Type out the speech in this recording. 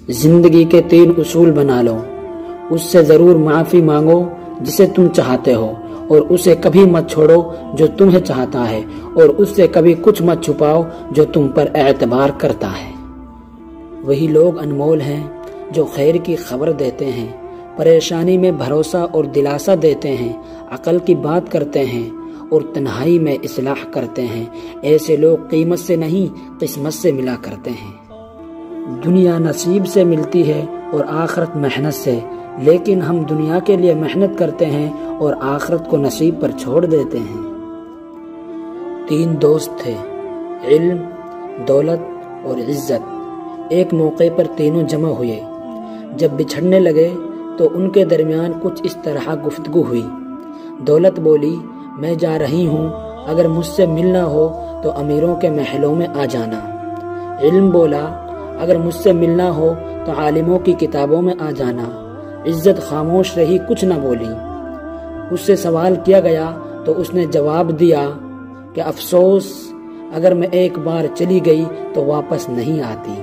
زندگی کے 3 اصول بنا لو۔ اس سے ضرور معافی مانگو جسے تم چاہتے ہو، اور اسے کبھی مت چھوڑو جو تمہیں چاہتا ہے، اور اس سے کبھی کچھ مت چھپاؤ جو تم پر اعتبار کرتا ہے۔ وہی لوگ انمول ہیں جو خیر کی خبر دیتے ہیں، پریشانی میں بھروسہ اور دلاسا دیتے ہیں، عقل کی بات کرتے ہیں اور تنہائی میں اصلاح کرتے ہیں۔ ایسے لوگ قیمت سے نہیں قسمت سے ملا کرتے ہیں۔ دنیا نصیب سے ملتی ہے اور آخرت محنت سے، لیکن ہم دنیا کے لیے محنت کرتے ہیں اور آخرت کو نصیب پر چھوڑ دیتے ہیں۔ 3 دوست تھے، علم، دولت اور عزت۔ ایک موقع پر تینوں جمع ہوئے۔ جب بچھڑنے لگے تو ان کے درمیان کچھ اس طرح گفتگو ہوئی۔ دولت بولی، میں جا رہی ہوں، اگر مجھ سے ملنا ہو تو امیروں کے محلوں میں آ جانا۔ علم بولا، اگر مجھ سے ملنا ہو تو عالموں کی کتابوں میں آ جانا۔ عزت خاموش رہی، کچھ نہ بولی۔ اس سے سوال کیا گیا تو اس نے جواب دیا کہ افسوس، اگر میں ایک بار چلی گئی تو واپس نہیں آتی۔